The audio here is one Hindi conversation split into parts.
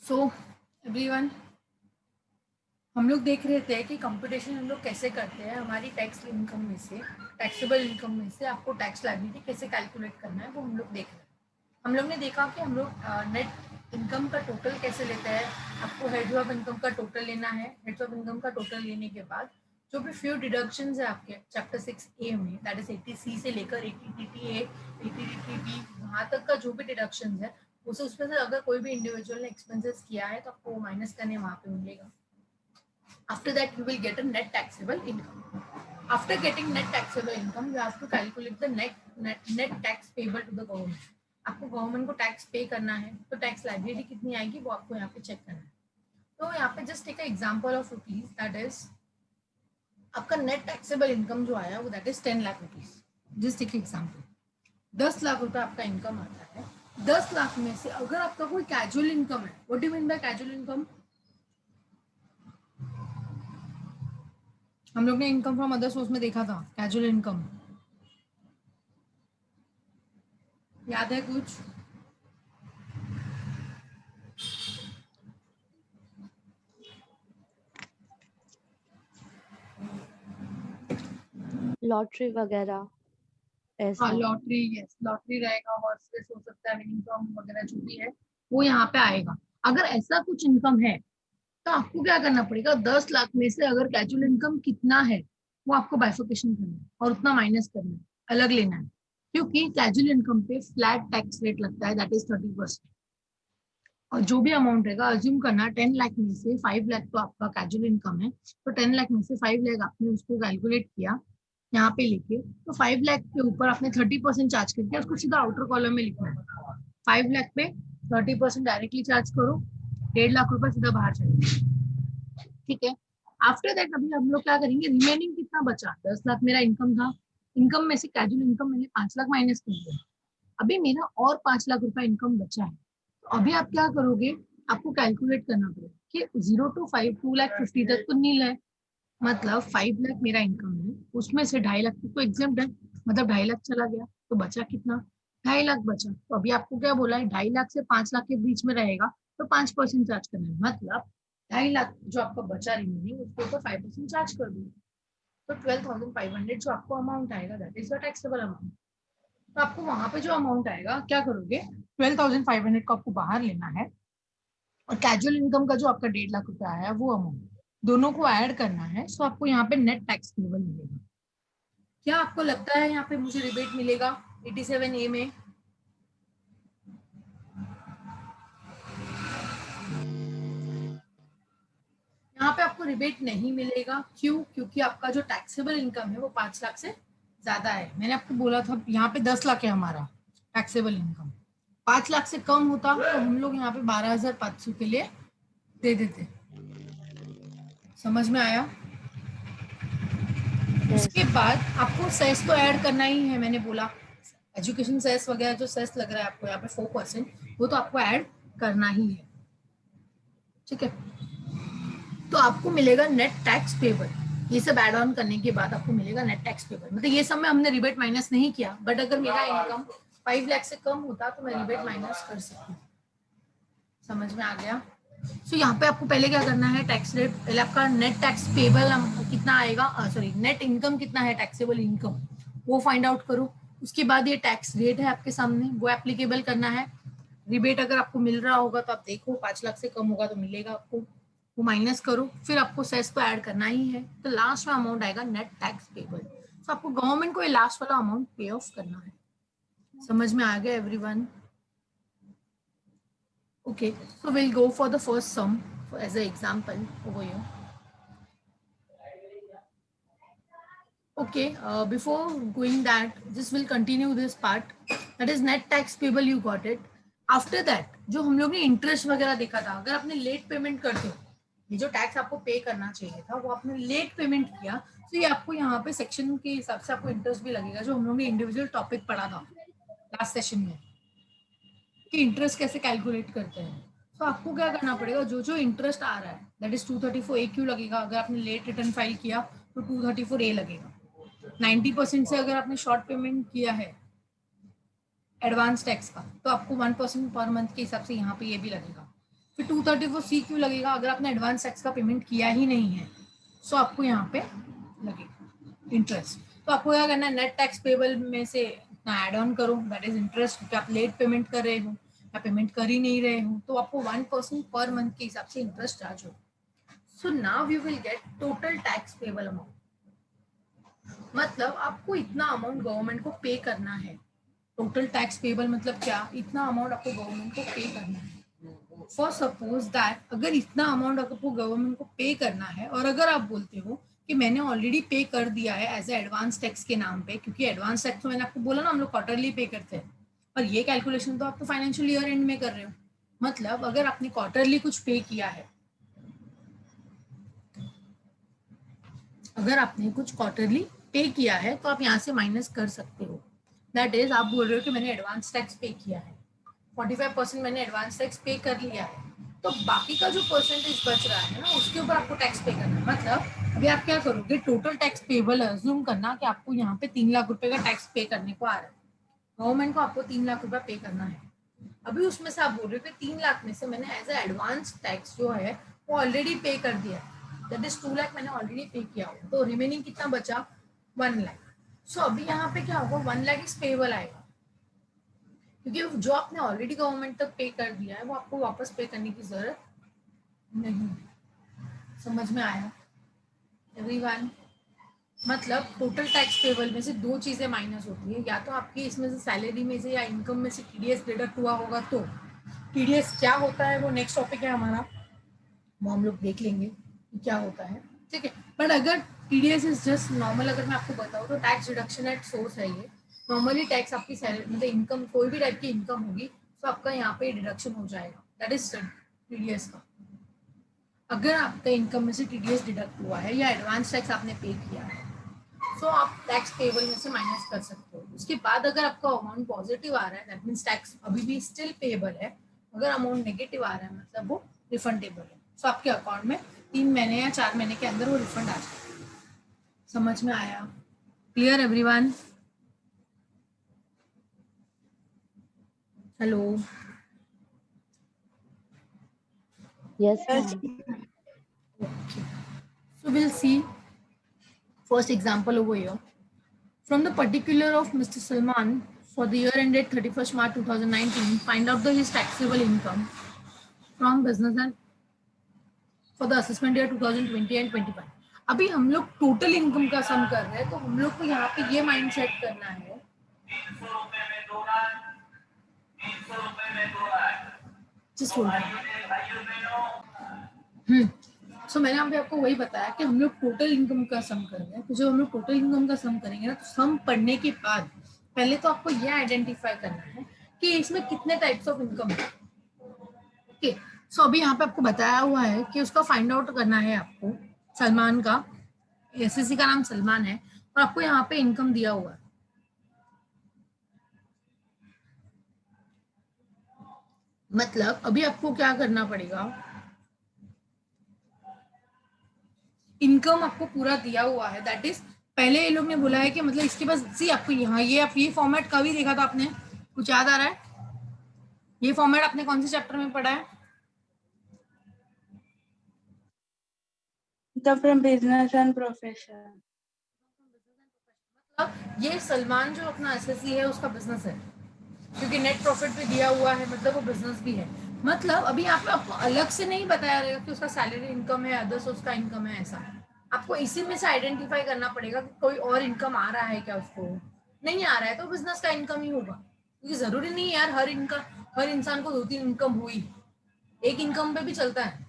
सो एवरीवन, हम लोग देख रहे थे कि कंप्यूटेशन हम लोग कैसे करते हैं हमारी टैक्स इनकम में से, टैक्सेबल इनकम में से आपको टैक्स लायबिलिटी कैसे कैलकुलेट करना है वो हम लोग देख रहे हैं। हम लोग ने देखा कि हम लोग नेट इनकम का टोटल कैसे लेते हैं। आपको हेड्स ऑफ इनकम का टोटल लेना है। हेड्स ऑफ इनकम का टोटल लेने के बाद जो भी फ्यू डिडक्शंस है आपके चैप्टर 6A में, दैट इज 80C से लेकर 80TTA 80TTB वहाँ तक का जो भी डिडक्शंस है उसे उसमें से अगर कोई भी इंडिविजुअल ने एक्सपेंसेस किया है तो आपको माइनस करने वहाँ पे मिलेगा। After that, you will get a net taxable income. After getting net taxable income, you have to calculate the net tax payable to the government. आपको गवर्नमेंट को टैक्स पे करना है तो टैक्स लाइबिलिटी कितनी आएगी वो आपको यहाँ पे चेक करना है। तो यहाँ पे just take example of rupees, that is आपका नेट टैक्सेबल इनकम जो आया वो that is 10 lakh rupees. Just take example, 10 lakh रुपए आपका इनकम आता है। 10 लाख में से अगर आपका कोई कैजुअल इनकम है, what do you mean by casual income? हम लोग ने इनकम फ्रॉम अदर सोर्स में देखा था कैजुअल इनकम, याद है कुछ? लॉटरी वगैरह ऐसा। हाँ लॉटरी, यस लॉटरी रहेगा, हॉर्स रेस हो सकता है, विनिंग फ्रॉम वगैरह जो भी है वो यहाँ पे आएगा। अगर ऐसा कुछ इनकम है तो आपको क्या करना पड़ेगा, 10 लाख में से अगर कैजुअल इनकम कितना है वो आपको बाइफिकेशन करना है और उतना माइनस करना है, अलग लेना है। क्योंकि कैजुअल इनकम पे फ्लैट टैक्स रेट लगता है, दैट इज 30%। और जो भी अमाउंट रहेगा, अज्यूम करना 10 लाख में से 5 लाख तो आपका कैजुअल इनकम है, तो 10 लाख में से 5 लाख आपने उसको कैलकुलेट किया यहाँ पे लेके, तो 5 लाख के ऊपर आपने 30% चार्ज करके उसको सीधा आउटर कॉलम में लिखना है। 5 लाख पे 30% डायरेक्टली चार्ज करो, 1.5 लाख रुपए सीधा बाहर चलेगा। ठीक है। आफ्टर दैट अभी हम लोग क्या करेंगे, रिमेनिंग कितना बचा, 10 लाख मेरा इनकम था, इनकम में से कैजुअल इनकम मैंने 5 लाख माइनस कर दिया, अभी मेरा और 5 लाख रुपए इनकम बचा है। तो अभी आप क्या करोगे, आपको कैलकुलेट करना पड़ेगा कि 0 to 5 2,50,000 तक तो नील है, मतलब 5 लाख मेरा इनकम है, उसमें से 2.5 लाख तक तो एग्जाम्प्ट है, मतलब 2.5 लाख चला गया तो बचा कितना, 2.5 लाख बचा। तो अभी आपको क्या बोला है, 2.5 लाख से 5 लाख के बीच में रहेगा तो 5% चार्ज करना है, मतलब 2.5 लाख जो आपका बचा रिमेनिंग उसके ऊपर 5% चार्ज कर दो। तो 12,500 जो आपको अमाउंट आएगा that is the taxable amount. तो आपको वहां पे जो अमाउंट आएगा क्या करोगे, 12,500 को आपको बाहर लेना है और कैजुअल इनकम का जो आपका 1.5 लाख रुपया आया है वो अमाउंट दोनों को ऐड करना है। सो आपको यहाँ पे नेट टैक्स पेबल मिलेगा। क्या आपको लगता है यहाँ पे मुझे रिबेट मिलेगा 87A में? यहाँ पे आपको रिबेट नहीं मिलेगा, क्यों? क्योंकि आपका जो टैक्सेबल इनकम है वो 5 लाख से ज्यादा है। मैंने आपको बोला था यहाँ पे 10 लाख है हमारा टैक्सेबल इनकम, 5 लाख से कम होता तो हम लोग यहाँ पे 12,500 के लिए दे देते। समझ में आया? उसके यस। बाद आपको सेस तो ऐड करना ही है, मैंने बोला एजुकेशन सेस वगैरह जो सेस लग रहा है आपको यहाँ पे 4%, वो तो आपको ऐड करना ही है। ठीक है, तो आपको मिलेगा नेट टैक्स पेबल। ये सब ऐड ऑन करने के बाद आपको मिलेगा नेट टैक्स पेबल। मतलब ये सब में हमने रिबेट माइनस नहीं किया, बट अगर मेरा इनकम 5 लाख से कम होता तो मैं रिबेट माइनस कर सकती हूँ। समझ में आ गया? सो यहाँ पे आपको पहले क्या करना है, टैक्स रेट, पहले आपका नेट टैक्स पेबल कितना आएगा, सॉरी नेट इनकम कितना है, टैक्सेबल इनकम, वो फाइंड आउट करो। उसके बाद ये टैक्स रेट है आपके सामने, वो एप्लीकेबल करना है। रिबेट अगर आपको मिल रहा होगा तो आप देखो, 5 लाख से कम होगा तो मिलेगा आपको, वो माइनस करो, फिर आपको सेस तो ऐड करना ही है, तो लास्ट में अमाउंट आएगा नेट टैक्स पेबल। तो आपको गवर्नमेंट को ये लास्ट वाला अमाउंट पे ऑफ करना है। समझ में आ गया everyone? Okay, so we'll go for the first sum as an example over here. Okay, before going that, just will continue this part. That is net tax payable, you got it. After that, जो हम लोग ने इंटरेस्ट वगैरह देखा था, अगर आपने लेट पेमेंट करते हो, ये जो टैक्स आपको पे करना चाहिए था वो आपने लेट पेमेंट किया, तो ये आपको यहाँ पे सेक्शन के हिसाब से आपको इंटरेस्ट भी लगेगा, जो हम लोग ने इंडिविजुअल टॉपिक पढ़ा था लास्ट सेशन में कि इंटरेस्ट कैसे कैलकुलेट करते हैं। तो आपको क्या करना पड़ेगा, जो जो इंटरेस्ट आ रहा है दैट इज 234A क्यू लगेगा। अगर आपने लेट रिटर्न फाइल किया तो 234A लगेगा। 90% से अगर आपने शॉर्ट पेमेंट किया है एडवांस टैक्स का तो आपको 1% पर मंथ के हिसाब से यहाँ पे ये भी लगेगा। फिर 234C क्यों लगेगा? अगर आपने एडवांस टैक्स का पेमेंट किया ही नहीं है सो आपको यहाँ पे लगेगा इंटरेस्ट। तो आपको क्या करना है, नेट टैक्स पेबल में से इतना ऐड ऑन करो, दैट इज इंटरेस्ट, क्योंकि आप लेट पेमेंट कर रहे हो या पेमेंट कर ही नहीं रहे हो, तो आपको 1% पर मंथ के हिसाब से इंटरेस्ट चार्ज हो। So now you will get total tax payable amount, मतलब आपको इतना अमाउंट गवर्नमेंट को पे करना है। टोटल टैक्स पेबल मतलब क्या, इतना अमाउंट आपको गवर्नमेंट को पे करना है। फॉर सपोज दैट अगर इतना अमाउंट आपको गवर्नमेंट को पे करना है और अगर आप बोलते हो कि मैंने ऑलरेडी पे कर दिया है एज ए एडवांस टैक्स के नाम पे, क्योंकि एडवांस टैक्स तो मैंने आपको बोला ना हम लोग क्वार्टरली पे करते हैं, और ये कैलकुलेशन तो आप तो फाइनेंशियल ईयर एंड में कर रहे हो। मतलब अगर आपने क्वार्टरली कुछ पे किया है, अगर आपने कुछ क्वार्टरली पे किया है तो आप यहाँ से माइनस कर सकते हो। दैट इज आप बोल रहे हो कि मैंने एडवांस टैक्स पे किया है, 45% मैंने एडवांस टैक्स पे कर लिया है, तो बाकी का जो परसेंटेज बच रहा है ना उसके ऊपर आपको टैक्स पे करना है। मतलब अभी आप क्या करोगे, टोटल टैक्स पेबल अज्यूम करना कि आपको यहाँ पे 3 लाख रुपए का टैक्स पे करने को आ रहा है, गवर्नमेंट को आपको 3 लाख रुपए पे करना है। अभी उसमें से आप बोल रहे हो कि 3 लाख में से मैंने एज ए एडवांस टैक्स जो है वो ऑलरेडी पे कर दिया है, दैट इज 2 लाख मैंने ऑलरेडी पे किया हुआ, तो रिमेनिंग कितना बचा, 1 लाख। सो अभी यहाँ पे क्या होगा, 1 लाख इज पेबल आएगा, क्योंकि जो आपने ऑलरेडी गवर्नमेंट तक पे कर दिया है वो आपको वापस पे करने की जरूरत नहीं। समझ में आया एवरीवन? मतलब टोटल टैक्स पेबल में से दो चीजें माइनस होती है, या तो आपकी इसमें से सैलरी में से या इनकम में से टीडीएस डिडक्ट हुआ होगा, तो टीडीएस क्या होता है वो नेक्स्ट टॉपिक है हमारा, वो हम लोग देख लेंगे कि क्या होता है, ठीक है। बट अगर टीडीएस इज जस्ट नॉर्मल, अगर मैं आपको बताऊँ तो टैक्स डिडक्शन एट सोर्स है ये। नॉर्मली टैक्स आपकी सैलरी मतलब इनकम, कोई भी टाइप की इनकम होगी तो आपका यहाँ पे डिडक्शन हो जाएगा, दैट इज टीडीएस का। अगर आपका इनकम में से टीडीएस डिडक्ट हुआ है या एडवांस टैक्स आपने पे किया है तो आप टैक्स पेबल में से माइनस कर सकते हो। उसके बाद अगर आपका अमाउंट पॉजिटिव आ रहा है दैट मीन्स टैक्स अभी भी स्टिल पेबल है, अगर अमाउंट नेगेटिव आ रहा है मतलब वो रिफंडेबल है, सो आपके अकाउंट में 3 महीने या 4 महीने के अंदर वो रिफंड आ जाए। समझ में आया? Clear everyone? Hello? Yes, ma'am. So we'll see first example over here. From the particular of Mr. Salman for the year ended 31st March 2019, find out his taxable income from business and for the assessment year 2020 and 21. अभी हम लोग टोटल इनकम का सम कर रहे हैं, तो हम लोग को यहाँ पे ये माइंड सेट करना है, जिस सो मैंने यहाँ पे आपको वही बताया कि हम लोग टोटल इनकम का सम कर रहे हैं, तो जब हम लोग टोटल इनकम का सम करेंगे ना तो सम पढ़ने के बाद पहले तो आपको ये आइडेंटिफाई करना है कि इसमें कितने टाइप्स ऑफ इनकम है। ओके, सो अभी यहाँ पे आपको बताया हुआ है कि उसका फाइंड आउट करना है आपको, सलमान का, एसएससी का नाम सलमान है और आपको यहाँ पे इनकम दिया हुआ है। मतलब अभी आपको क्या करना पड़ेगा, इनकम आपको पूरा दिया हुआ है, दैट इज पहले ये लोग ने बोला है कि मतलब इसके पास सी आपको यहाँ ये आप ये फॉर्मेट कभी देखा था आपने, कुछ याद आ रहा है? ये फॉर्मेट आपने कौन से चैप्टर में पढ़ा है? From business and profession. मतलब ये सलमान जो अपना एसएससी है उसका बिजनेस है, क्योंकि नेट प्रॉफिट भी दिया हुआ है मतलब वो बिजनेस भी है। मतलब अभी यहाँ पे आपको अलग से नहीं बताया रहेगा कि उसका सैलरी इनकम है, अदर सोर्स का इनकम है, ऐसा आपको इसी में से आइडेंटिफाई करना पड़ेगा कि कोई और इनकम आ रहा है क्या, उसको नहीं आ रहा है तो बिजनेस का इनकम ही होगा, क्योंकि जरूरी नहीं यार हर इंसान को 2-3 इनकम हुई, एक इनकम पे भी चलता है।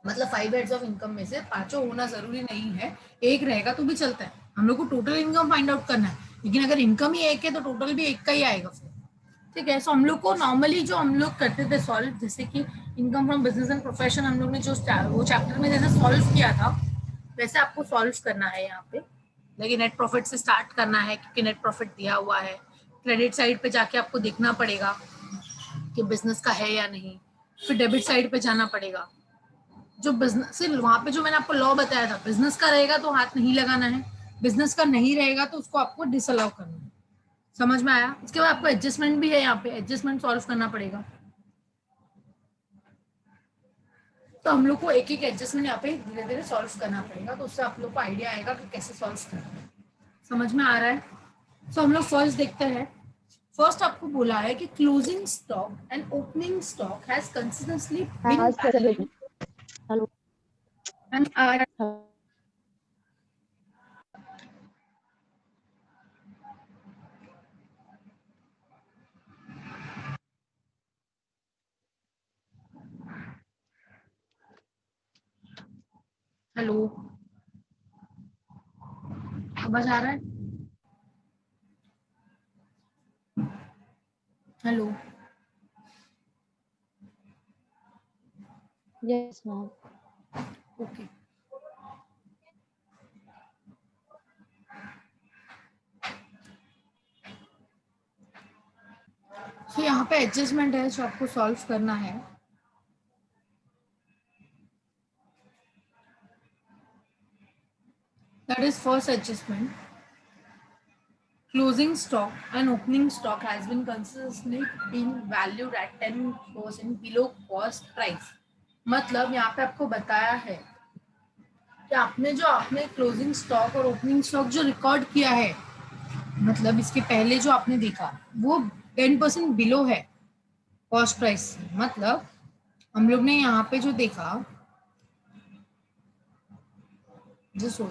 मतलब 5 हेड्स ऑफ इनकम में से पांचों होना जरूरी नहीं है, एक रहेगा तो भी चलता है। हम लोग को टोटल इनकम फाइंड आउट करना है, लेकिन अगर इनकम ही एक है तो टोटल भी एक का ही आएगा फिर, ठीक है। सो हम लोग को नॉर्मली जो हम लोग करते थे सॉल्व, जैसे कि income from business and profession हम लोग ने जो वो चैप्टर में जैसे सॉल्व किया था वैसे आपको सॉल्व करना है यहाँ पे, लेकिन नेट प्रॉफिट से स्टार्ट करना है क्योंकि नेट प्रॉफिट दिया हुआ है। क्रेडिट साइड पे जाके आपको देखना पड़ेगा कि बिजनेस का है या नहीं, फिर डेबिट साइड पे जाना पड़ेगा। जो बिजनेस सिर्फ वहां पे जो मैंने आपको लॉ बताया था, बिजनेस का रहेगा तो हाथ नहीं लगाना है, बिजनेस का नहीं रहेगा तो उसको आपको डिसअलाउ करना है। समझ में आया? उसके बाद आपको एडजस्टमेंट भी है, यहाँ पे एडजस्टमेंट सॉल्व करना पड़ेगा। तो हम लोग को एक एक एडजस्टमेंट यहाँ पे धीरे धीरे सॉल्व करना पड़ेगा, तो उससे आप लोग को आइडिया आएगा कि कैसे सॉल्व करना है। समझ में आ रहा है? तो हम लोग फर्स्ट देखते हैं। फर्स्ट आपको बोला है कि closing stock and opening stock has consistently been आज कैसे valued hello and are hello, आवाज आ रहा है? Hello, yes ma'am. ओके। तो यहाँ पे एडजस्टमेंट है जो आपको सॉल्व करना है। That is first adjustment, closing stock and opening stock has been consistently been valued at 10% below cost price। मतलब यहाँ पे आपको बताया है कि आपने क्लोजिंग स्टॉक और ओपनिंग स्टॉक जो रिकॉर्ड किया है, मतलब इसके पहले जो आपने देखा वो 10% बिलो है कॉस्ट प्राइस से। मतलब हम लोग ने यहाँ पे जो देखा, जस्ट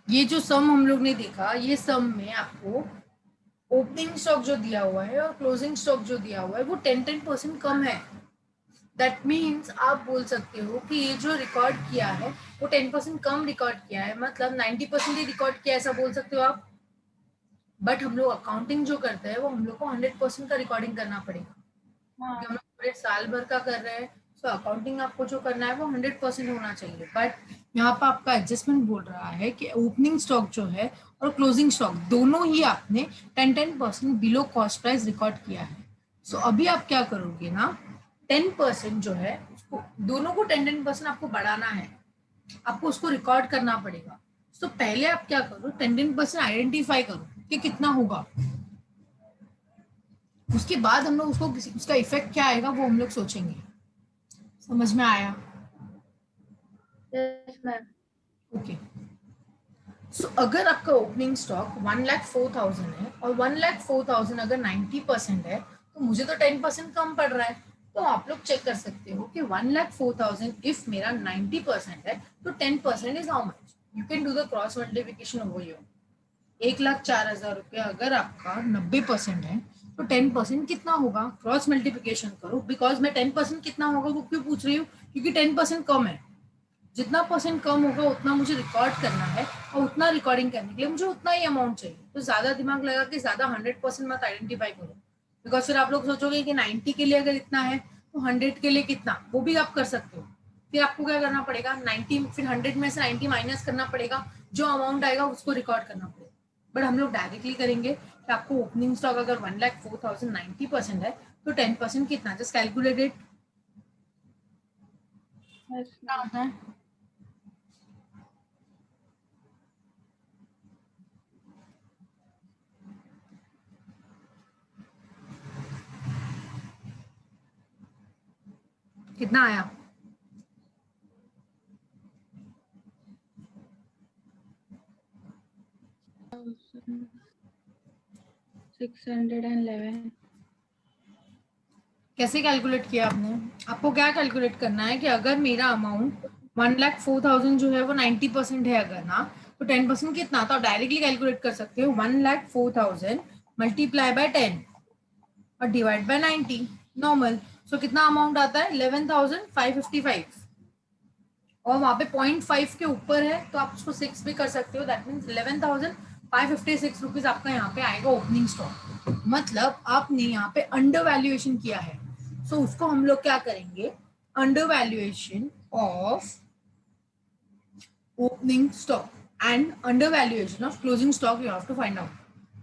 ये जो सम हम लोग ने देखा, ये सम में आपको ओपनिंग स्टॉक जो दिया हुआ है और क्लोजिंग स्टॉक जो दिया हुआ है वो 10% कम है। दैट मीन्स आप बोल सकते हो कि ये जो रिकॉर्ड किया है वो 10% कम रिकॉर्ड किया है, मतलब 90% ही रिकॉर्ड किया, ऐसा बोल सकते हो आप। बट हम लोग अकाउंटिंग जो करते हैं वो हम लोग को 100% का रिकॉर्डिंग करना पड़ेगा, क्योंकि हम लोग पूरे साल भर का कर रहे हैं। तो अकाउंटिंग आपको जो करना है वो 100% होना चाहिए। बट यहाँ पर आपका एडजस्टमेंट बोल रहा है कि ओपनिंग स्टॉक जो है और क्लोजिंग स्टॉक दोनों ही आपने 10% बिलो कॉस्ट प्राइस रिकॉर्ड किया है। सो अभी आप क्या करोगे ना, 10% जो है उसको दोनों को 10% आपको बढ़ाना है, आपको उसको रिकॉर्ड करना पड़ेगा। तो पहले आप क्या करो, 10% आइडेंटिफाई करो कि कितना होगा, उसके बाद हम लोग उसको उसका इफेक्ट क्या आएगा वो हम लोग सोचेंगे। समझ में आया? Yes, ma'am. ओके। सो अगर आपका ओपनिंग स्टॉक 1,04,000 है और 1,04,000 अगर 90% है तो मुझे तो 10% कम पड़ रहा है। तो आप लोग चेक कर सकते हो कि 1,04,000 इफ मेरा 90% है तो 10% is how much. You can do the cross multiplication over here. 1,04,000 रुपया अगर आपका 90% है तो 10% कितना होगा, क्रॉस मल्टीप्लिकेशन करो। बिकॉज मैं 10% कितना होगा वो क्यों पूछ रही हूँ, क्योंकि 10% कम है। जितना परसेंट कम होगा उतना मुझे रिकॉर्ड करना है, और उतना रिकॉर्डिंग करने के लिए मुझे उतना ही अमाउंट चाहिए। तो ज्यादा दिमाग लगा के ज्यादा 100% मत आइडेंटिफाई करो, बिकॉज फिर आप लोग सोचोगे कि 90 के लिए अगर इतना है तो 100 के लिए कितना, वो भी आप कर सकते हो। फिर आपको क्या करना पड़ेगा, 90 फिर 100 में से 90 माइनस करना पड़ेगा, जो अमाउंट आएगा उसको रिकॉर्ड करना पड़ेगा। बट हम लोग डायरेक्टली करेंगे कि आपको ओपनिंग स्टॉक अगर 1,04,000 90% है तो 10% कितना, जस्ट कैलकुलेटेड Yes, कितना ma'am. होता है। कितना आया? 611. कैसे कैलकुलेट किया आपने? आपको क्या कैलकुलेट करना है कि अगर मेरा अमाउंट 1,04,000 जो है वो 90% है अगर ना, तो 10% कितना, तो डायरेक्टली कैलकुलेट कर सकते हो 1,04,000 मल्टीप्लाई बाय 10 और डिवाइड बाय 90 नॉर्मल। सो कितना अमाउंट आता है, 11,555। और वहां पे 0.5 के ऊपर है तो आप उसको 6 भी कर सकते हो। दैट मीन्स 11,556 रुपीज आपका यहाँ पे आएगा ओपनिंग स्टॉक। मतलब आपने यहाँ पे अंडर वैल्यूएशन किया है। सो उसको हम लोग क्या करेंगे, under valuation of opening stock and under valuation of closing stock you have to find out.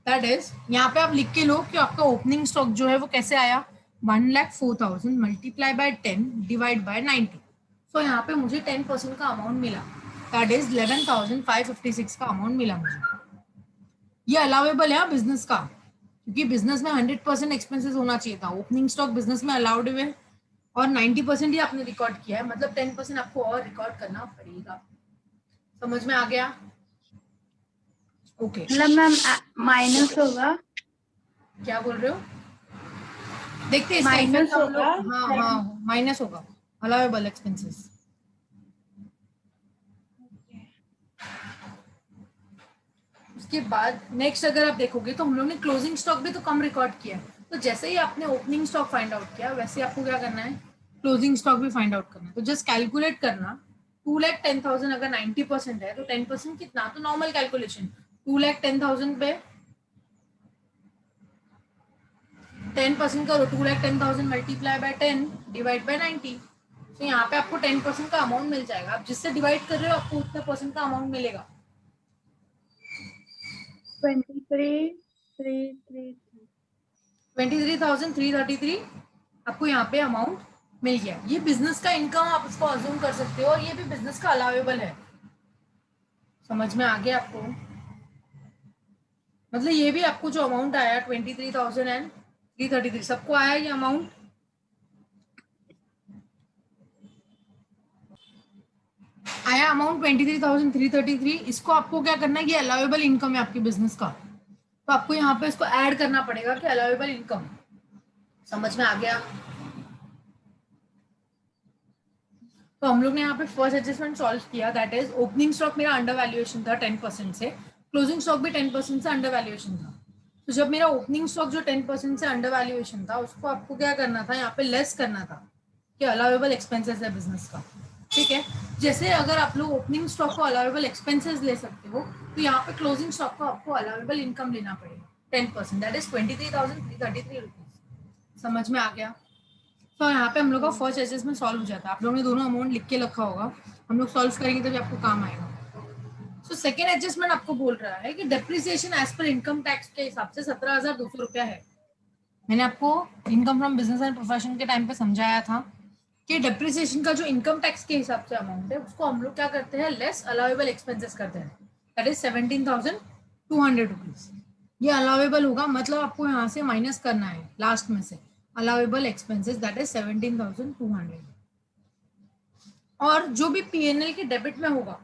That is, यहाँ पे आप लिख के लो कि आपका ओपनिंग स्टॉक जो है वो कैसे आया, 1,04,000 मल्टीप्लाई बाय 10 डिवाइड बाय 90। सो यहाँ पे मुझे 10% का अमाउंट मिला, दैट इज 11,556 का अमाउंट मिला मुझे। ये अलाउेबल है बिजनेस का, क्योंकि बिजनेस में 100% एक्सपेंसेस होना चाहिए था। ओपनिंग स्टॉक बिजनेस में अलाउड है और 90% ही आपने रिकॉर्ड किया है, मतलब 10% आपको और रिकॉर्ड करना पड़ेगा। समझ में आ गया? ओके। मतलब मैम माइनस होगा, क्या बोल रहे हो? देखते हैं इसका इफेक्ट माइनस हम होगा। लोग। हाँ हाँ, माइनस होगा, अलाउेबल एक्सपेंसेस। उसके बाद नेक्स्ट अगर आप देखोगे तो हम लोग ने क्लोजिंग स्टॉक भी तो कम रिकॉर्ड किया है। तो जैसे ही आपने ओपनिंग स्टॉक फाइंड आउट किया वैसे आपको क्या करना है, क्लोजिंग स्टॉक भी फाइंड आउट करना है। तो जस्ट कैलकुलेट करना, 2,10,000 अगर 90% है तो 10% कितना, तो नॉर्मल कैलकुलेशन 2,10,000 पे 10% करो, 2,10,000 मल्टीप्लाई बाय 10 डिवाइड बाय 90। तो यहाँ पे आपको 10% का अमाउंट मिल जाएगा। आप जिससे डिवाइड कर रहे हो आपको उतना परसेंट का अमाउंट मिलेगा। 23,333। 23,333 आपको यहाँ पे अमाउंट मिल गया। ये बिजनेस का इनकम आप इसको अज्यूम कर सकते हो और ये भी बिजनेस का अलाउेबल है। समझ में आ गया आपको? मतलब ये भी आपको जो अमाउंट आया 23,333 सबको आया ये अमाउंट। आया अमाउंट 23,333। इसको आपको क्या करना है, ये अलाउेबल इनकम है आपके बिजनेस का, तो आपको यहाँ पे इसको ऐड करना पड़ेगा कि अलाउेबल इनकम। समझ में आ गया? तो हम लोग ने यहाँ पे फर्स्ट एडजस्टमेंट सॉल्व किया, दैट इज ओपनिंग स्टॉक मेरा अंडर वैल्यूएशन था 10% से, क्लोजिंग स्टॉक भी 10% से अंडर वैल्यूएशन था। तो जब मेरा ओपनिंग स्टॉक जो 10% से अंडर वैल्यूएशन था उसको आपको क्या करना था, यहाँ पे लेस करना था कि अलाउेबल एक्सपेंसेस है बिजनेस का। ठीक है, जैसे अगर आप लोग ओपनिंग स्टॉक को अलाउेबल एक्सपेंसेस ले सकते हो तो यहाँ पे क्लोजिंग स्टॉक को आपको अलाउेबल इनकम लेना पड़ेगा 10%, दैट इज 23,333 रुपीज। समझ में आ गया? तो यहाँ पे हम लोग का फर्स्ट एडजस्टमेंट सॉल्व हो जाता है। आप लोगों ने दोनों अमाउंट लिख के रखा होगा, हम लोग सॉल्व करेंगे तभी आपको काम आएगा। सो सेकेंड एडजस्टमेंट आपको बोल रहा है कि depreciation as per income tax के हिसाब से 17,200 रुपया है। मैंने आपको income from business and profession के टाइम पे समझाया था कि डेप्रिसिएशन का जो इनकम टैक्स के हिसाब से अमाउंट है उसको हम लोग क्या करते हैं, लेस अलाउेबल एक्सपेंसेस करते हैं, दैट इज 17,200 रुपीज। ये अलाउेबल होगा, मतलब आपको यहाँ से माइनस करना है लास्ट में से अलाउेबल एक्सपेंसेस, दैट इज 17,200। और जो भी पीएनएल के डेबिट में होगा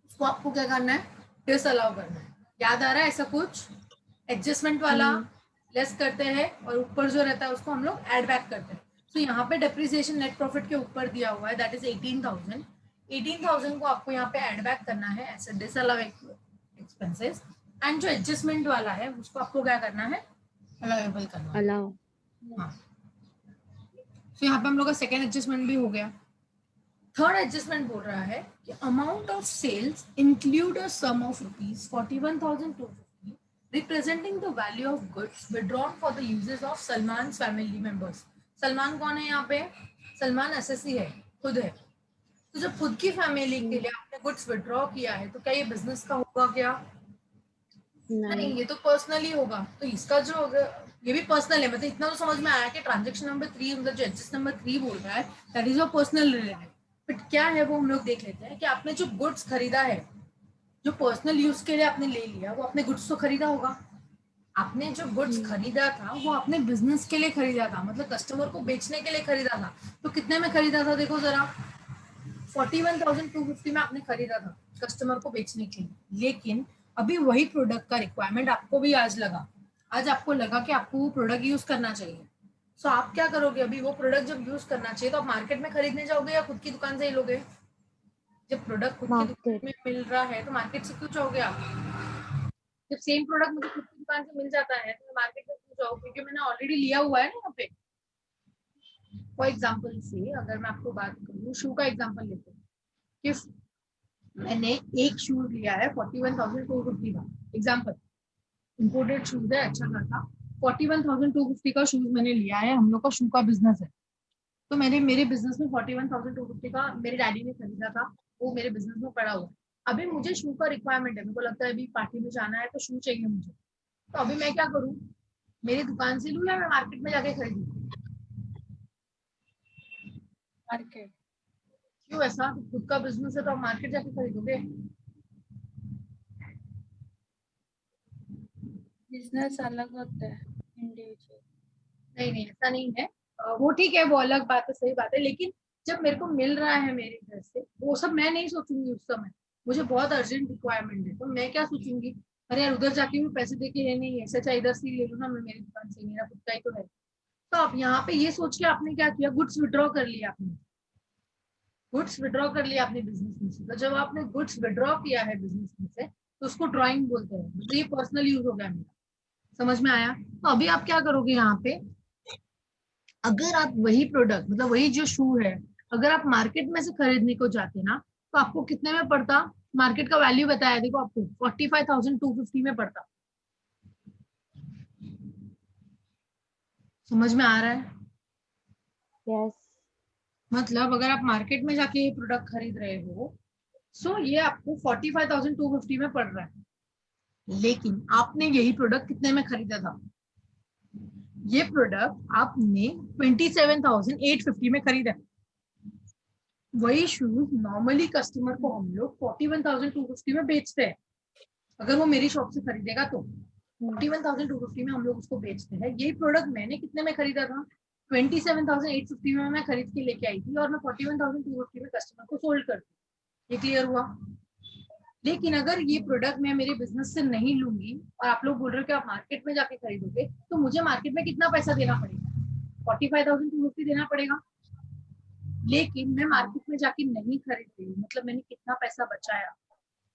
उसको आपको क्या करना है, डिस अलाउ करना है। याद आ रहा है ऐसा कुछ? एडजस्टमेंट वाला लेस करते हैं और ऊपर जो रहता है उसको हम लोग ऐड बैक करते हैं। तो यहाँ पे डेप्रिसिएशन नेट प्रॉफिट के ऊपर दिया हुआ है, दैट इज 18,000। 18,000 को आपको यहाँ पे ऐड बैक करना है ऐसे डिस अलाउ एक्सपेंसेस, एंड जो एडजस्टमेंट वाला है उसको आपको क्या करना है, अलाउेबल करना है। अलाउ। हाँ, तो यहाँ पे हम लोग का सेकेंड एडजस्टमेंट भी हो गया। थर्ड एडजस्टमेंट बोल रहा है कि amount of sales include a sum of ₹41,250 representing the value of goods withdrawn for the uses of Salman family members. Salman कौन है यहाँ पे? सलमान एसएससी है, खुद है। तो जब खुद की फैमिली के लिए आपने गुड्स विड्रॉ किया है तो क्या ये बिजनेस का होगा क्या? नहीं, नहीं। ये तो पर्सनली होगा। तो इसका जो ये भी पर्सनल है, मतलब इतना तो समझ में आया कि ट्रांजेक्शन नंबर 3, मतलब जो एडजस्ट नंबर 3 बोल रहा है that is your personal related. But क्या है वो हम लोग देख लेते हैं कि आपने जो गुड्स खरीदा है, जो पर्सनल यूज के लिए आपने ले लिया, वो आपने गुड्स तो खरीदा होगा। आपने जो गुड्स खरीदा था वो आपने बिजनेस के लिए खरीदा था, मतलब कस्टमर को बेचने के लिए खरीदा था। तो कितने में खरीदा था देखो जरा, 41,250 में आपने खरीदा था कस्टमर को बेचने के लिए। लेकिन अभी वही प्रोडक्ट का रिक्वायरमेंट आपको भी आज लगा, आज आपको लगा कि आपको वो प्रोडक्ट यूज करना चाहिए। सो आप क्या करोगे, अभी वो प्रोडक्ट जब यूज करना चाहिए तो आप मार्केट में खरीदने जाओगे या खुद की दुकान से ही लोगे? जब प्रोडक्ट खुद की दुकान मार्केट। में मिल रहा है तो मार्केट से क्यों जाओगे आप? जब सेम प्रोडक्ट मुझे खुद की दुकान से मिल जाता है तो मैं मार्केट में क्यों जाऊँ, क्योंकि मैंने ऑलरेडी लिया हुआ है ना यहाँ पे। फॉर एग्जाम्पल से अगर मैं आपको बात करूँ, शू का एग्जाम्पल लेते हैं कि मैंने एक शूज लिया है 41,250 का, एग्जाम्पल इम्पोर्टेड शूज है अच्छा खासा, 41,250 का शूज मैंने लिया है। हम लोग का शू का बिजनेस है, तो मैंने मेरे बिजनेस में 41,250 का मेरे डैडी ने खरीदा था, वो मेरे बिजनेस में पड़ा हुआ है। अभी मुझे शू का रिक्वायरमेंट है, मेरे को लगता है अभी पार्टी में जाना है तो शू चाहिए मुझे। तो अभी मैं क्या करूँ, मेरी दुकान से लूँ या मैं मार्केट में जाके खरीदूँ? मार्केट। क्यों ऐसा? खुद का बिजनेस है तो आप मार्केट जाके खरीदोगे? बिजनेस अलग होता है इंडिविजुअल। नहीं नहीं, ऐसा नहीं है। वो ठीक है, वो अलग बात है, सही बात है, लेकिन जब मेरे को मिल रहा है मेरे घर से, वो सब मैं नहीं सोचूंगी उस समय। मुझे बहुत अर्जेंट रिक्वायरमेंट है तो मैं क्या सोचूंगी, अरे यार उधर जाके भी पैसे दे के लेने ही है, ऐसा चाहे इधर से ही ले लूँ ना, मैं मेरी दुकान से, मेरा खुद का ही तो है। तो आप यहाँ पे ये सोच के आपने क्या किया, गुड्स विड्रॉ कर लिया आपने, गुड्स विड्रॉ कर लिया आपने बिजनेस में से। तो जब आपने गुड्स विड्रॉ किया है बिजनेस में से, तो उसको ड्रॉइंग बोलते हैं, तो ये पर्सनल यूज हो गया मेरा। समझ में आया? तो अभी आप क्या करोगे यहाँ पे, अगर आप वही प्रोडक्ट, मतलब वही जो शू है, अगर आप मार्केट में से खरीदने को जाते ना, तो आपको कितने में पड़ता? मार्केट का वैल्यू बताया देखो आपको, 45,250 में पड़ता। समझ में आ रहा है? यस। मतलब अगर आप मार्केट में जाके ये प्रोडक्ट खरीद रहे हो, सो ये आपको 45,250 में पड़ रहा है, लेकिन आपने यही प्रोडक्ट कितने में खरीदा था? ये प्रोडक्ट आपने 27,850 में खरीदा है। वही शूज नॉर्मली कस्टमर को हम लोग 41,250 में बेचते हैं, अगर वो मेरी शॉप से खरीदेगा तो 41,250 में हम लोग उसको बेचते हैं। यही प्रोडक्ट मैंने कितने में खरीदा था? 27,850 में मैं खरीद के लेके आई थी, और मैं 41,250 में कस्टमर को सोल्ड कर दी। ये क्लियर हुआ? लेकिन अगर ये प्रोडक्ट मैं मेरे बिजनेस से नहीं लूंगी, और आप लोग बोल रहे हो कि आप मार्केट में जाके खरीदोगे, तो मुझे मार्केट में कितना पैसा देना पड़ेगा? 45,250 देना पड़ेगा। लेकिन मैं मार्केट में जाके नहीं खरीद रही हूँ, मतलब मैंने कितना पैसा बचाया,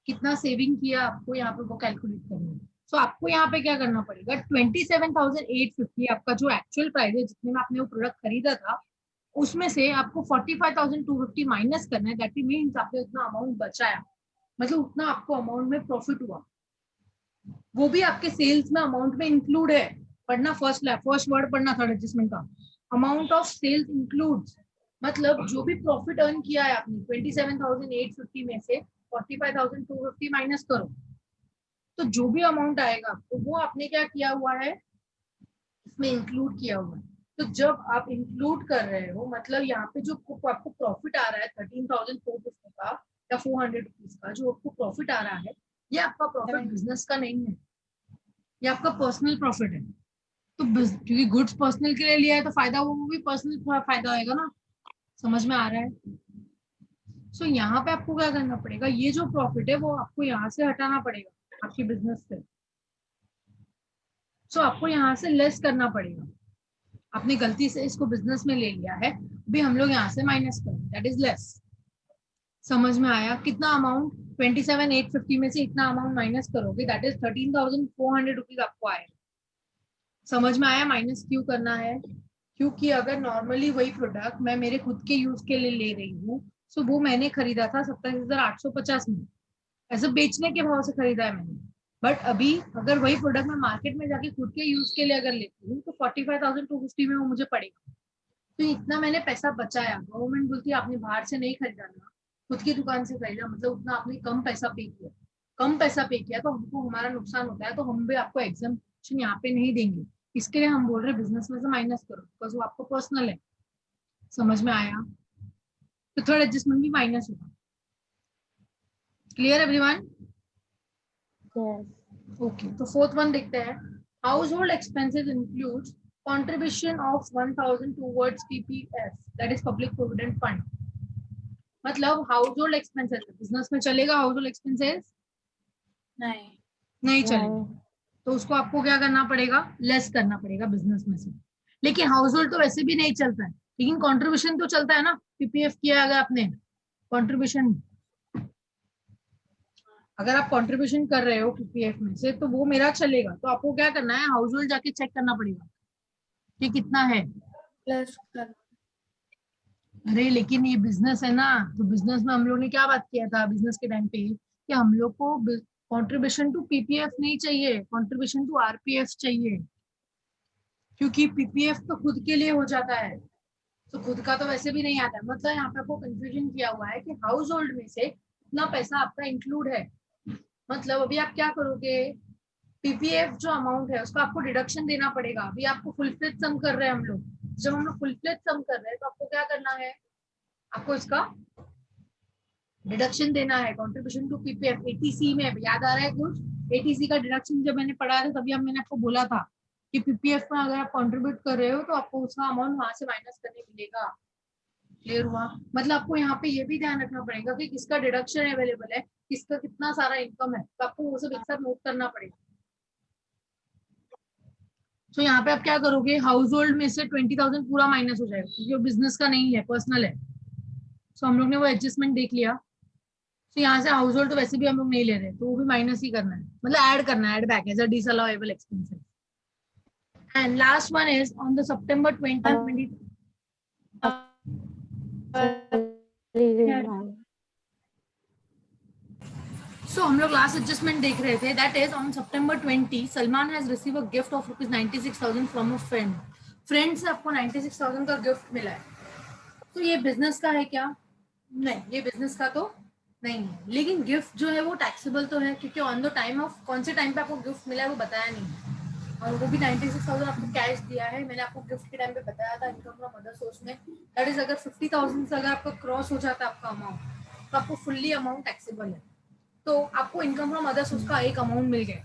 कितना सेविंग किया, आपको यहाँ पे वो कैलकुलेट करना है। सो आपको यहाँ पे क्या करना पड़ेगा, 27,850 आपका जो एक्चुअल प्राइस है, जितने में आपने वो प्रोडक्ट खरीदा था, उसमें से आपको 45,250 माइनस करना है। दैट मीन्स आपने उतना अमाउंट बचाया, मतलब उतना आपको अमाउंट में प्रॉफिट हुआ। वो भी आपके सेल्स में अमाउंट में इंक्लूड है। पढ़ना फर्स्ट वर्ड पढ़ना था एडजस्टमेंट का, अमाउंट ऑफ सेल्स इंक्लूड्स, मतलब जो भी प्रॉफिट अर्न किया है आपने 27,850 में से 45,250 माइनस करो, तो जो भी अमाउंट आएगा तो वो आपने क्या किया हुआ है, इसमें इंक्लूड किया हुआ है। तो जब आप इंक्लूड कर रहे हो, मतलब यहाँ पे जो आपको प्रॉफिट आ रहा है 13,450 का या 400 रुपीज का, जो आपको प्रॉफिट आ रहा है, ये आपका प्रॉफिट बिजनेस का नहीं है, ये आपका पर्सनल प्रॉफिट है। तो क्योंकि गुड्स पर्सनल के लिए लिया है, तो फायदा वो भी पर्सनल फायदा होगा ना। समझ में आ रहा है? सो यहाँ पे आपको क्या करना पड़ेगा, ये जो प्रॉफिट है वो आपको यहाँ से हटाना पड़ेगा आपकी बिजनेस से। सो आपको यहाँ से लेस करना पड़ेगा। आपने गलती से इसको बिजनेस में ले लिया है, भी हम लोग यहाँ से माइनस करें, दैट इज लेस। समझ में आया? कितना अमाउंट, 27,850 में से इतना अमाउंट माइनस करोगे, दैट इज 13,400 रुपीज आपको आएगा। समझ में आया माइनस क्यों करना है? क्योंकि अगर नॉर्मली वही प्रोडक्ट मैं मेरे खुद के यूज के लिए ले रही हूँ, सो वो मैंने खरीदा था 27,850 में, ऐसे बेचने के भाव से खरीदा है मैंने। बट अभी अगर वही प्रोडक्ट मैं मार्केट में जाके खुद के यूज के लिए अगर लेती हूँ, तो 45,250 में वो मुझे पड़ेगा। तो इतना मैंने पैसा बचाया। गवर्नमेंट बोलती है आपने बाहर से नहीं खरीदा ना, खुद की दुकान से खरीदा, मतलब उतना आपने कम पैसा पे किया, कम पैसा पे किया तो हमको हमारा नुकसान होता है, तो हम भी आपको एग्जाम्पशन यहाँ पे नहीं देंगे। इसके लिए हम बोल रहे हैं बिजनेस में से माइनस करो, बिकॉज वो आपको पर्सनल है। समझ में आया? तो थर्ड एडजस्टमेंट भी माइनस होगा। Clear everyone? यस। ओके, तो फोर्थ वन देखते हैं। House hold expenses includes contribution of 1,000 towards PPF, that is public provident fund। मतलब हाउस होल्ड एक्सपेंसेस बिजनेस में चलेगा, हाउस होल्ड एक्सपेंसेस नहीं। नहीं चलेगा, तो उसको आपको क्या करना पड़ेगा, लेस करना पड़ेगा बिजनेस में से। लेकिन हाउस होल्ड तो वैसे भी नहीं चलता है, लेकिन कंट्रीब्यूशन तो चलता है ना, पीपीएफ किया अगर आपने कंट्रीब्यूशन, अगर आप कंट्रीब्यूशन कर रहे हो पीपीएफ में से, तो वो मेरा चलेगा। तो आपको क्या करना है, हाउस होल्ड जाके चेक करना पड़ेगा कि कितना है। प्लस कर। अरे लेकिन ये बिजनेस है ना, तो बिजनेस में हम लोग ने क्या बात किया था बिजनेस के टाइम पे, कि हम लोग को कंट्रीब्यूशन टू पीपीएफ नहीं चाहिए, कंट्रीब्यूशन टू आरपीएफ चाहिए, क्योंकि पीपीएफ तो खुद के लिए हो जाता है, तो खुद का तो वैसे भी नहीं आता है। मतलब यहाँ पे आपको कंफ्यूजन किया हुआ है कि हाउस होल्ड में से इतना पैसा आपका इंक्लूड है। मतलब अभी आप क्या करोगे, पीपीएफ जो अमाउंट है उसका आपको डिडक्शन देना पड़ेगा। अभी आपको फुल फ्लेज सम कर रहे हैं हम लोग, जब हम लोग फुल फ्लेज सम कर रहे हैं तो आपको क्या करना है, आपको इसका डिडक्शन देना है, कंट्रीब्यूशन टू पीपीएफ 80C में। याद आ रहा है कुछ? एटीसी का डिडक्शन जब मैंने पढ़ा था तभी मैंने आपको बोला था कि पीपीएफ में अगर आप कंट्रीब्यूट कर रहे हो तो आपको उसका अमाउंट वहां से माइनस करने मिलेगा। क्लियर हुआ? मतलब आपको यहाँ पे ये भी ध्यान रखना पड़ेगा कि किसका डिडक्शन अवेलेबल है, किसका कितना सारा इनकम है, तो आपको वो सब एक साथ नोट करना पड़ेगा। तो यहाँ पे आप क्या करोगे, हाउस होल्ड में से 20,000 पूरा माइनस हो जाएगा क्योंकि वो बिजनेस का नहीं है, पर्सनल है। तो हम लोग ने वो एडजस्टमेंट देख लिया। तो यहाँ से हाउस होल्ड तो वैसे भी हम लोग नहीं ले रहे, तो वो भी माइनस ही करना है, मतलब ऐड करना है, add back as a disallowable expenses. And last one is on the September 2020। सो हम लोग लास्ट एडजस्टमेंट देख रहे थे, that is on September 20 Salman has receive a gift of ₹96,000 from a friend. Friend से आपको 96,000 का गिफ्ट मिला है। तो ये बिजनेस का है क्या? नहीं, ये बिजनेस का तो नहीं है, लेकिन गिफ्ट जो है वो टैक्सेबल तो है क्योंकि ऑन द टाइम ऑफ कौन से टाइम पे आपको गिफ्ट मिला है वो बताया नहीं है, और वो भी 96,000 आपको कैश दिया है। मैंने आपको गिफ्ट के टाइम पे बताया था इनकम फ्रॉम अदर सोर्स में, दैट इज अगर 50,000 से अगर आपका क्रॉस हो जाता है आपका अमाउंट तो आपको फुल्ली अमाउंट टैक्सेबल है। तो आपको इनकम फ्रॉम अदर सोर्स का एक अमाउंट मिल गया,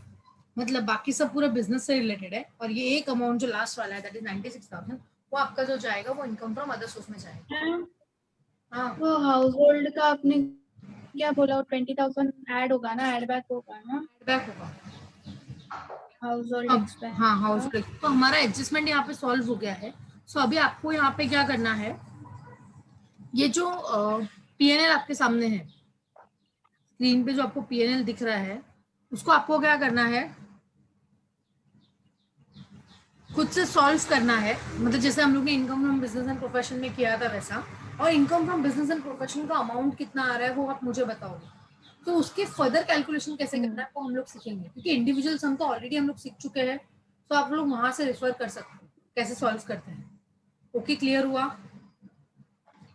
मतलब बाकी सब पूरा बिजनेस से रिलेटेड है, और ये एक अमाउंट जो लास्ट वाला है दैट इज 96,000 वो आपका जो जाएगा वो इनकम फ्रॉम अदर सोर्स में जाएगा। हाँ, वो हाउस होल्ड का आपने क्या बोला, 20,000 ऐड होगा ना, ऐड बैक होगा ना बैक होगा। हाउस होल्ड अब एक्सपेंस हाँ, हाउस का। होल्ड तो हमारा एडजस्टमेंट यहाँ पे सॉल्व हो गया है। सो अभी आपको यहाँ पे क्या करना है, ये जो पीएनएल आपके सामने है, स्क्रीन पे जो आपको पीएनएल दिख रहा है, उसको आपको क्या करना है, खुद से सॉल्व करना है, मतलब जैसे हम लोग ने income from business and profession में किया था वैसा। और income from business and profession का अमाउंट कितना आ रहा है वो आप मुझे बताओगे, तो उसके फर्दर कैलकुलेशन कैसे करना है वो हम लोग सीखेंगे, क्योंकि इंडिविजुअल सम तो ऑलरेडी हम लोग सीख चुके हैं, तो आप लोग वहां से रेफर कर सकते हो कैसे सॉल्व करते हैं। ओके, क्लियर हुआ?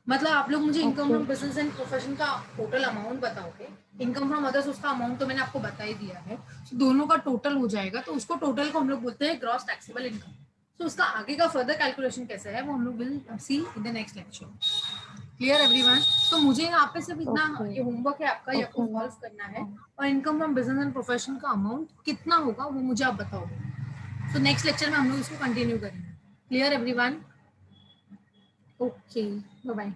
मतलब आप लोग मुझे income from business and profession का टोटल अमाउंट बताओगे, इनकम फ्रॉम अदर्स उसका अमाउंट तो मैंने आपको बता ही दिया है, तो दोनों का टोटल हो जाएगा, तो उसको टोटल को हम लोग बोलते हैं ग्रॉस टैक्सेबल इनकम। तो उसका आगे का फर्दर कैलकुलेशन कैसे है वो हम लोग will see in the next lecture. Clear everyone? तो मुझे यहाँ पे सिर्फ इतना ये होमवर्क है आपका, ये आपको सॉल्व करना है, और income from business and profession का अमाउंट कितना होगा वो मुझे आप बताओगे। तो नेक्स्ट लेक्चर में हम लोग इसको कंटिन्यू करेंगे। Clear everyone? Okay, bye bye.